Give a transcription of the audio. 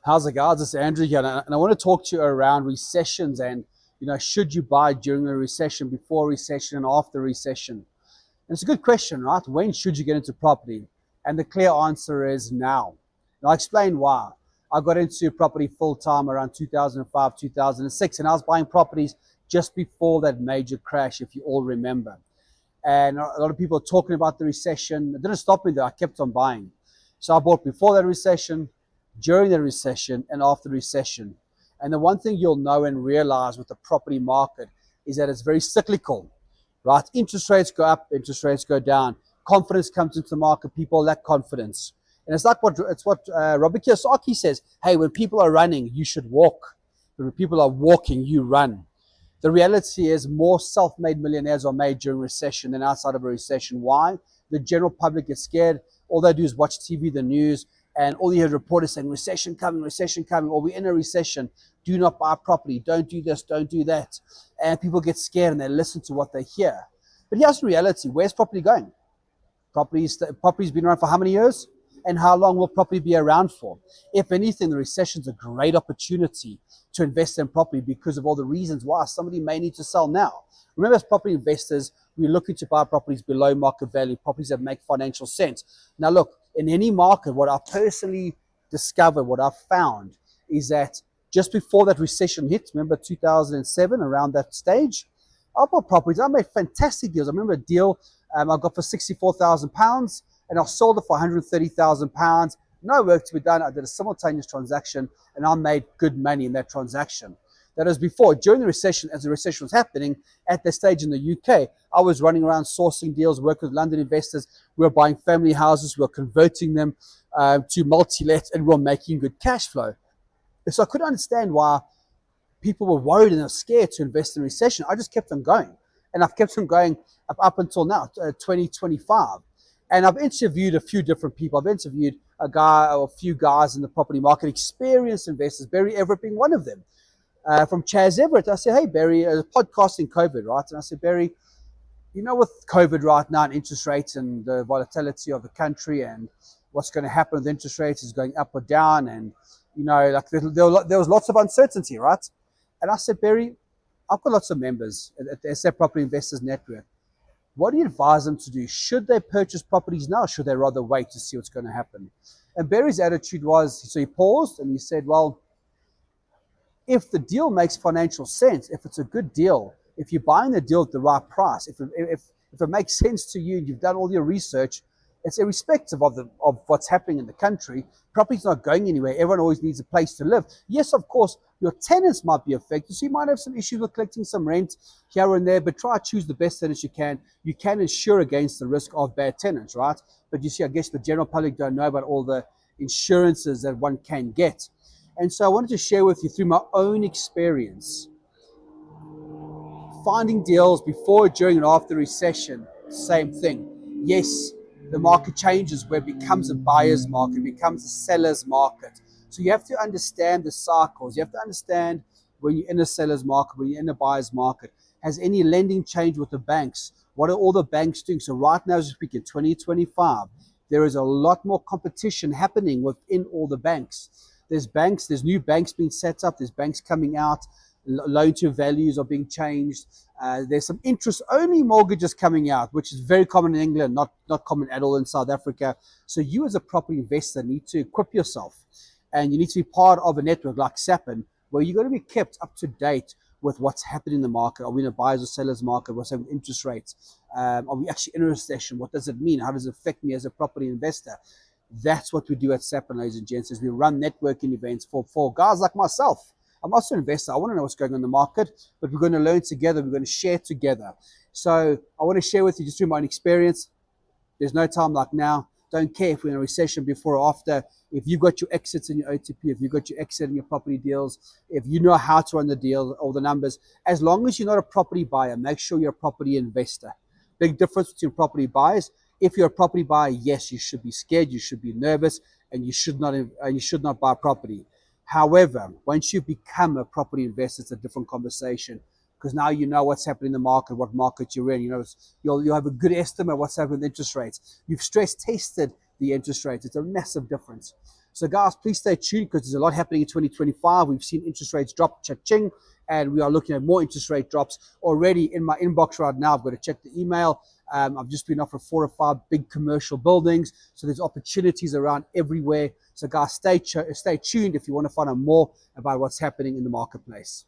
How's it, guys? It's Andrew here, and I want to talk to you around recessions and should you buy during a recession, before a recession, and after a recession? And it's a good question, right? When should you get into property? And the clear answer is now. And I'll explain why. I got into property full time around 2005, 2006, and I was buying properties just before that major crash, if you all remember. And a lot of people are talking about the recession. It didn't stop me though. I kept on buying. So I bought before the recession, during the recession, and after the recession. And the one thing you'll know and realize with the property market is that it's very cyclical, right? Interest rates go up, interest rates go down. Confidence comes into the market. People lack confidence. And it's like what Robert Kiyosaki says. Hey, when people are running, you should walk. But when people are walking, you run. The reality is more self-made millionaires are made during recession than outside of a recession. Why? The general public gets scared. All they do is watch TV, the news, and all you hear reporters saying, recession coming, or we're in a recession. Do not buy property. Don't do this, don't do that. And people get scared and they listen to what they hear. But here's the reality. Where's property going? Property's been around for how many years? And how long will property be around for? If anything, the recession's a great opportunity to invest in property because of all the reasons why somebody may need to sell now. Remember, as property investors, we're looking to buy properties below market value, properties that make financial sense. Now, look, in any market, what I've personally discovered, what I've found is that just before that recession hit, remember 2007, around that stage, I bought properties. I made fantastic deals. I remember a deal I got for £64,000 and I sold it for £130,000. No work to be done. I did a simultaneous transaction and I made good money in that transaction. That was before. During the recession, as the recession was happening, at that stage in the UK, I was running around sourcing deals, working with London investors. We were buying family houses, we were converting them to multi-let, and we were making good cash flow. So I couldn't understand why people were worried and were scared to invest in recession. I just kept on going. And I've kept on going up until now, 2025. And I've interviewed a few different people. I've interviewed a few guys in the property market, experienced investors, Barry Everett being one of them. From Chaz Everett, I said, hey, Barry, podcasting COVID, right? And I said, Barry, with COVID right now and interest rates and the volatility of the country and what's going to happen with interest rates is going up or down. And, there was lots of uncertainty, right? And I said, Barry, I've got lots of members at the SA Property Investors Network. What do you advise them to do? Should they purchase properties now? Or should they rather wait to see what's going to happen? And Barry's attitude was, so he paused and he said, well, if the deal makes financial sense, if it's a good deal, if you're buying the deal at the right price, if it makes sense to you and you've done all your research, it's irrespective of what's happening in the country. Property's not going anywhere. Everyone always needs a place to live. Yes, of course, your tenants might be affected. So you might have some issues with collecting some rent here and there, but try to choose the best tenants you can. You can insure against the risk of bad tenants, right? But you see, I guess the general public don't know about all the insurances that one can get. And so I wanted to share with you through my own experience, finding deals before, during, and after recession, same thing. Yes, the market changes where it becomes a buyer's market, it becomes a seller's market. So you have to understand the cycles. You have to understand when you're in a seller's market, when you're in a buyer's market. Has any lending changed with the banks? What are all the banks doing? So right now, as we speak, in 2025, there is a lot more competition happening within all the banks. There's new banks being set up, there's banks coming out, loan to values are being changed. There's some interest-only mortgages coming out, which is very common in England, not common at all in South Africa. So you as a property investor need to equip yourself, and you need to be part of a network like Sapin, where you're going to be kept up to date with what's happening in the market. Are we in a buyer's or seller's market? What's happening with interest rates? Are we actually in a recession? What does it mean? How does it affect me as a property investor? That's what we do at Sapin, ladies and gents, is we run networking events for guys like myself. I'm also an investor. I want to know what's going on in the market, but we're going to learn together. We're going to share together. So I want to share with you just through my own experience. There's no time like now. Don't care if we're in a recession before or after. If you've got your exits in your OTP, if you've got your exit in your property deals, if you know how to run the deal or the numbers, as long as you're not a property buyer, make sure you're a property investor. Big difference between property buyers. If you're a property buyer, yes, you should be scared, you should be nervous, and you should not buy property. However, once you become a property investor, it's a different conversation, because now you know what's happening in the market, what market you're in. You'll have a good estimate of what's happening with interest rates. You've stress tested the interest rates. It's a massive difference. So guys, please stay tuned because there's a lot happening in 2025. We've seen interest rates drop, cha-ching, and we are looking at more interest rate drops already in my inbox right now. I've got to check the email. I've just been offered 4 or 5 big commercial buildings. So there's opportunities around everywhere. So guys, stay tuned if you want to find out more about what's happening in the marketplace.